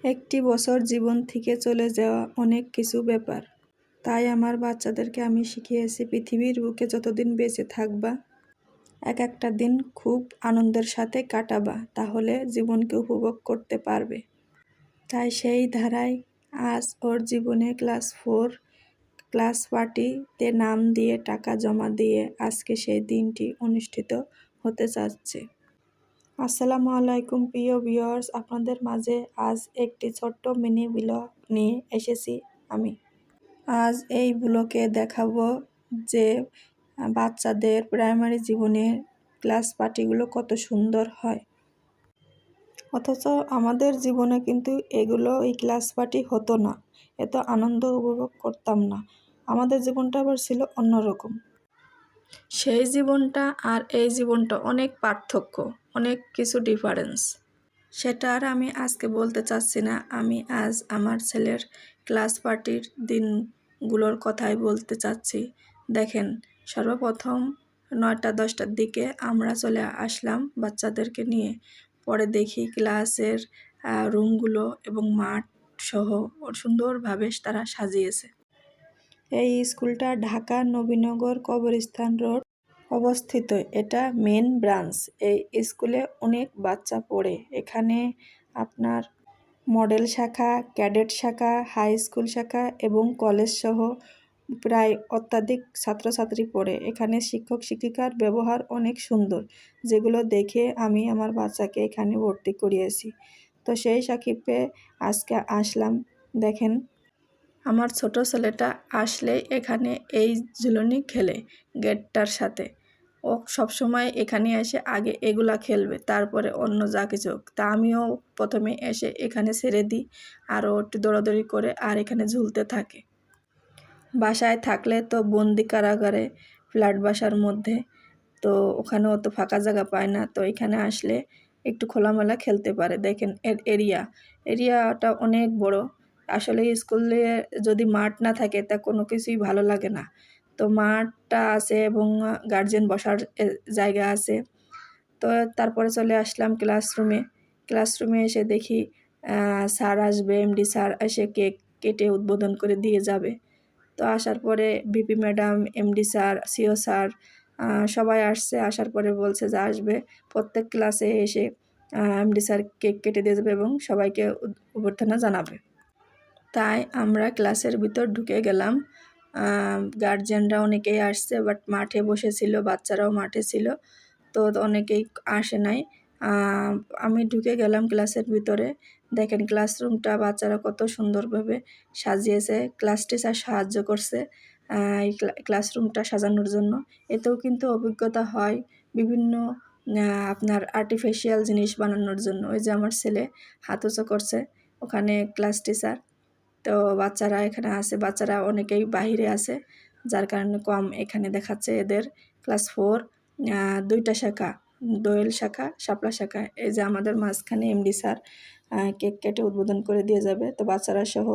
একটি বছর জীবন থেকে চলে যাওয়া অনেক কিছু ব্যাপার। তাই আমার বাচ্চাদেরকে আমি শিখিয়েছি, পৃথিবীর বুকে যতদিন বেঁচে থাকবা এক একটা দিন খুব আনন্দের সাথে কাটাবা, তাহলে জীবনকে উপভোগ করতে পারবে। তাই সেই ধারায় আজ ওর জীবনে ক্লাস 4 ক্লাস পার্টিতে নাম দিয়ে টাকা জমা দিয়ে আজকে সেই দিনটি অনুষ্ঠিত হতে যাচ্ছে। আসসালামু আলাইকুম প্রিয় ভিউয়ার্স, আপনাদের মাঝে আজ একটি ছোট্ট মিনি ব্লগ নিয়ে এসেছি আমি। আজ এই ব্লগে দেখাবো যে বাচ্চাদের প্রাইমারি জীবনের ক্লাস পার্টিগুলো কত সুন্দর হয়। অথচ আমাদের জীবনে কিন্তু এগুলো এই ক্লাস পার্টি হতো না, এত আনন্দ উপভোগ করতাম না। আমাদের জীবনটা আবার ছিল অন্যরকম। সেই জীবনটা আর এই জীবনটা অনেক পার্থক্য, অনেক কিছু ডিফারেন্স। সেটা আর আমি আজকে বলতে চাচ্ছি না। আমি আজ আমার ছেলের ক্লাস পার্টির দিনগুলোর কথাই বলতে চাচ্ছি। দেখেন, সর্বপ্রথম 9টা-10টার দিকে আমরা চলে আসলাম বাচ্চাদেরকে নিয়ে। পরে দেখি ক্লাসের রুমগুলো এবং মাঠ সহ সুন্দরভাবে তারা সাজিয়েছে। এই স্কুলটা ঢাকা নবীনগর কবরস্থান রোড অবস্থিত। এটা মেন ব্রাঞ্চ। এই স্কুলে অনেক বাচ্চা পড়ে। এখানে আপনার মডেল শাখা, ক্যাডেট শাখা, হাই স্কুল শাখা এবং কলেজ সহ প্রায় অত্যাধিক ছাত্রছাত্রী পড়ে। এখানে শিক্ষক শিক্ষিকার ব্যবহার অনেক সুন্দর, যেগুলো দেখে আমি আমার বাচ্চাকে এখানে ভর্তি করিয়েছি। তো সেই সাকিবে আজকে আসলাম। দেখেন, আমার ছোট ছেলেটা আসলে এখানে এই ঝুলনি খেলে গেটটার সাথে। ও সবসময় এখানে এসে আগে এগুলা খেলবে, তারপরে অন্য যা কিছু। তা আমিও প্রথমে এসে এখানে ছেড়ে দিই, আরও একটু দৌড়াদৌড়ি করে আর এখানে ঝুলতে থাকে। বাসায় থাকলে তো বন্দি কারাগারে, ফ্ল্যাট বাসার মধ্যে, তো ওখানেও তো ফাঁকা জায়গা পায় না। তো এখানে আসলে একটু খোলামেলা খেলতে পারে। দেখেন এর এরিয়াটা অনেক বড়। আসলে স্কুলে যদি মাঠ না থাকে তা কোনো কিছুই ভালো লাগে না। তো মাঠটা আছে এবং গার্জেন বসার জায়গা আছে। তো তারপরে চলে আসলাম ক্লাসরুমে এসে দেখি স্যার আসবে, এমডি স্যার এসে কেক কেটে উদ্বোধন করে দিয়ে যাবে। তো আসার পরে VP madam, MD sir, CO sir সবাই আসছে। আসার পরে বলছে যে আসবে প্রত্যেক ক্লাসে এসে এমডি স্যার কেক কেটে দিয়ে যাবে এবং সবাইকে অভ্যর্থনা জানাবে। তাই আমরা ক্লাসের ভিতর ঢুকে গেলাম। গার্জিয়ানরা অনেকেই আসছে, বাট মাঠে বসেছিল, বাচ্চারাও মাঠে ছিল, তো অনেকেই আসে নাই। আমি ঢুকে গেলাম ক্লাসের ভিতরে। দেখেন ক্লাসরুমটা বাচ্চারা কত সুন্দরভাবে সাজিয়েছে। ক্লাস টিচার সাহায্য করছে এই ক্লাসরুমটা সাজানোর জন্য। এতেও কিন্তু অভিজ্ঞতা হয় বিভিন্ন আপনার আর্টিফিশিয়াল জিনিস বানানোর জন্য। ওই যে আমার ছেলে হাত উঁচু করছে, ওখানে ক্লাস টিচার। তো বাচ্চারা এখানে আছে, বাচ্চারা অনেকেই বাহিরে আছে, যার কারণে কম এখানে দেখাচ্ছে। এদের ক্লাস 4 2টা শাখা, দোয়েল শাখা, শাপলা শাখা। এই যে আমাদের মাঝখানে এমডি স্যার কেক কেটে উদ্বোধন করে দিয়ে যাবে। তো বাচ্চারা সহ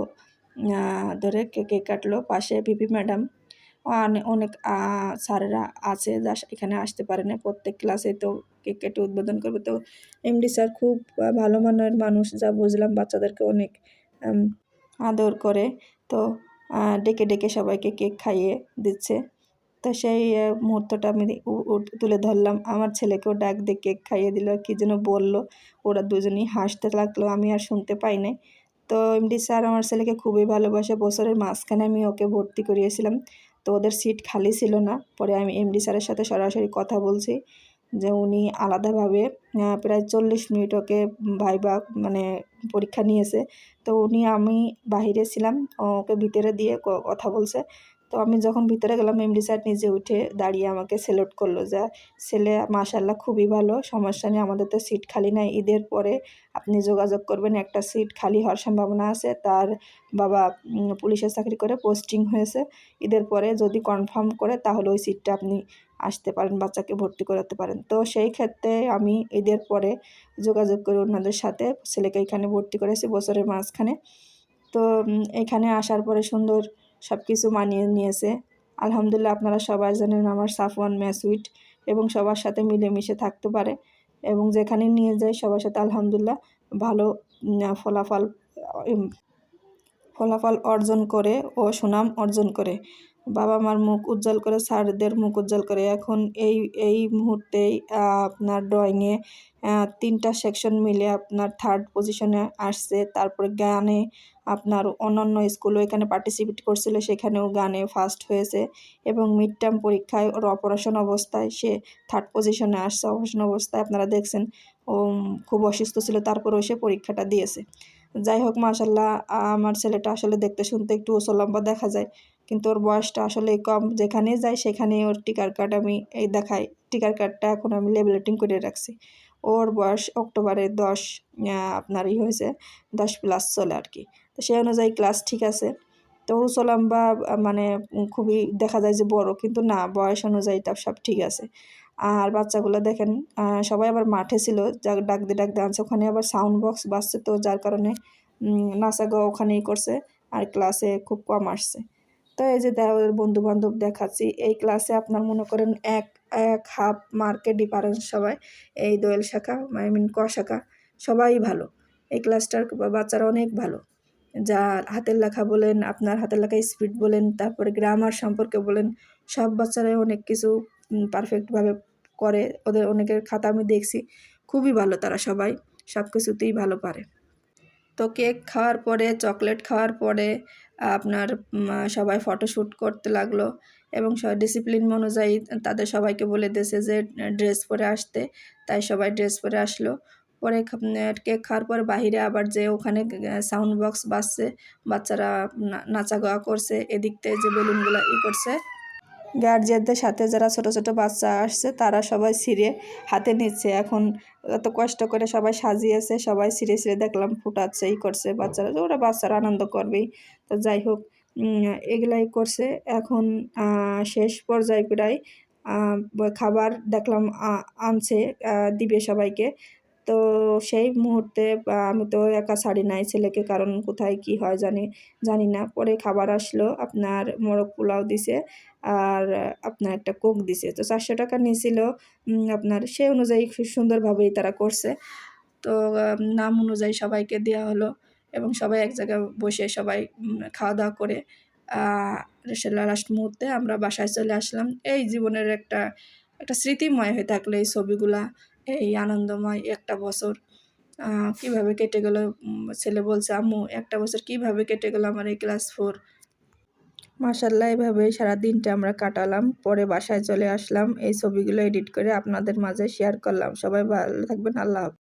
ধরে কেক কাটলো। পাশে ভিপি ম্যাডাম, অনেক স্যারেরা আছে যা এখানে আসতে পারে না। প্রত্যেক ক্লাসে তো কেক কেটে উদ্বোধন করবে। তো এমডি স্যার খুব ভালো মানের মানুষ, যা বুঝলাম। বাচ্চাদেরকে অনেক আদর করে। তো ডেকে ডেকে সবাইকে কেক খাইয়ে দিচ্ছে। তো সেই মুহূর্তটা আমি তুলে ধরলাম। আমার ছেলেকেও ডাক দিয়ে কেক খাইয়ে দিল, কী যেন বললো। ওরা দুজনেই হাসতে লাগলো, আমি আর শুনতে পাই নাই। তো এমডি স্যার আমার ছেলেকে খুবই ভালোবাসে। বছরের মাঝখানে আমি ওকে ভর্তি করিয়েছিলাম, তো ওদের সিট খালি ছিল না। পরে আমি এমডি স্যারের সাথে সরাসরি কথা বলছি যে উনি আলাদাভাবে প্রায় 40 মিনিট ওকে ভাইবা মানে পরীক্ষা নিয়েছে। তো আমি বাহিরে ছিলাম, ওকে ভিতরে দিয়ে কথা বলছে। তো আমি যখন ভিতরে গেলাম, এমডি স্যার নিজে উঠে দাঁড়িয়ে আমাকে সেলুট করলো, যা ছেলে মাশাআল্লাহ খুবই ভালো, সমস্যা নেই, আমাদের তো সিট খালি নাই, ঈদের পরে আপনি যোগাযোগ করবেন, একটা সিট খালি হওয়ার সম্ভাবনা আছে। তার বাবা পুলিশের চাকরি করে পোস্টিং হয়েছে, ঈদের পরে যদি কনফার্ম করে তাহলে ওই সিটটা আপনি আসতে পারেন, বাচ্চাকে ভর্তি করাতে পারেন। তো সেই ক্ষেত্রে আমি ঈদের পরে যোগাযোগ করে ওনাদের সাথে ছেলেকে এখানে ভর্তি করেছি বছরের মাঝখানে। তো এখানে আসার পরে সুন্দর সব কিছু মানিয়ে নিয়েছে আলহামদুলিল্লাহ। আপনারা সবাই জানেন আমার সাফওয়ান ম্যাসুইট এবং সবার সাথে মিলেমিশে থাকতে পারে এবং যেখানে নিয়ে যায় সবার সাথে আলহামদুলিল্লাহ ভালো ফলাফল ফলাফল অর্জন করে ও সুনাম অর্জন করে, বাবা মার মুখ উজ্জ্বল করে, স্যারদের মুখ উজ্জ্বল করে। এখন এই মুহূর্তেই আপনার ড্রয়িংয়ে 3টা সেকশন মিলে আপনার 3rd পজিশনে আসছে। তারপরে গানে আপনার অন্যান্য স্কুলও এখানে পার্টিসিপেট করছিল, সেখানেও গানে ফার্স্ট হয়েছে। এবং মিড টার্ম পরীক্ষায় ওর অপারেশন অবস্থায় সে 3rd পজিশনে আসছে। অপারেশন অবস্থায় আপনারা দেখছেন ও খুব অসুস্থ ছিল, তারপরেও সে পরীক্ষাটা দিয়েছে। যাই হোক, মাশাল্লাহ, আমার ছেলেটা আসলে দেখতে শুনতে একটু উঁচু লম্বা দেখা যায়, কিন্তু ওর বয়সটা আসলে কম। যেখানেই যাই সেখানেই ওর টিকার কার্ড আমি দেখাই। টিকার কার্ডটা এখন আমি লেবেলেটিং করে রাখছি। ওর বয়স অক্টোবরে 10 আপনার হয়েছে, 10+ চলে আর কি। তো সেই অনুযায়ী ক্লাস ঠিক আছে। তো উঁচু লম্বা মানে খুবই দেখা যায় যে বড়, কিন্তু না, বয়স অনুযায়ী তা সব ঠিক আছে। আর বাচ্চাগুলো দেখেন, সবাই আবার মাঠে ছিল, ডাক দিয়ে আনছে। ওখানে আবার সাউন্ড বক্স বাজছে, তো যার কারণে নাচা গাওয়া ওখানেই করছে, আর ক্লাসে খুব কম আসছে। তো এই যে বন্ধু বান্ধব দেখাচ্ছি, এই ক্লাসে আপনার মনে করেন এক হাফ মার্কে ডিফারেন্স সবাই। এই দোয়েল শাখা, ক শাখা সবাই ভালো। এই ক্লাসটার বাচ্চারা অনেক ভালো। যা হাতের লেখা বলেন, আপনার হাতের লেখা স্পিড বলেন, তারপরে গ্রামার সম্পর্কে বলেন, সব বাচ্চারাই অনেক কিছু পারফেক্টভাবে করে। ওদের অনেকের খাতা আমি দেখছি, খুবই ভালো, তারা সবাই সব কিছুতেই ভালো পারে। তো কেক খাওয়ার পরে, চকলেট খাওয়ার পরে আপনার সবাই ফটোশ্যুট করতে লাগলো, এবং ডিসিপ্লিন অনুযায়ী তাদের সবাইকে বলে দিয়েছে যে ড্রেস পরে আসতে, তাই সবাই ড্রেস পরে আসলো। পরে কেক খাওয়ার পর বাহিরে আবার যে ওখানে সাউন্ড বক্স বাজছে, বাচ্চারা নাচা গাওয়া করছে, এদিক থেকে যে বেলুনগুলো করছে। গার্জিয়ানদের সাথে যারা ছোট ছোট বাচ্চা আসছে তারা সবাই ছিঁড়ে হাতে নিচ্ছে। এখন এত কষ্ট করে সবাই সাজিয়েছে, সবাই ছিঁড়ে দেখলাম ফুটাচ্ছে, করছে বাচ্চারা, ওরা বাচ্চারা আনন্দ করবেই। তো যাই হোক, এগুলাই করছে। এখন শেষ পর্যায়ে প্রায় খাবার দেখলাম আনছে, দিবে সবাইকে। তো সেই মুহূর্তে আমি তো একা ছাড়ি নাই ছেলেকে, কারণ কোথায় কি হয় জানি না। পরে খাবার আসলো, আপনার মোরগ পোলাও দিছে, আর আপনার একটা কোক দিছে। তো 400 টাকা নিয়েছিল আপনার, সেই অনুযায়ী খুব সুন্দরভাবেই তারা করছে। তো নাম অনুযায়ী সবাইকে দেওয়া হলো, এবং সবাই এক জায়গায় বসে সবাই খাওয়া দাওয়া করে লাস্ট মুহূর্তে আমরা বাসায় চলে আসলাম। এই জীবনের একটা স্মৃতিময় হয়ে থাকলে এই ছবিগুলা, এই আনন্দময় একটা বছর কীভাবে কেটে গেল। ছেলে বলছে, আম্মু, একটা বছর কীভাবে কেটে গেল আমার এই ক্লাস 4। মাশাল্লাহ, এভাবেই সারা দিনটা আমরা কাটালাম। পরে বাসায় চলে আসলাম, এই ছবিগুলো এডিট করে আপনাদের মাঝে শেয়ার করলাম। সবাই ভালো থাকবেন, আল্লাহ হাফেজ।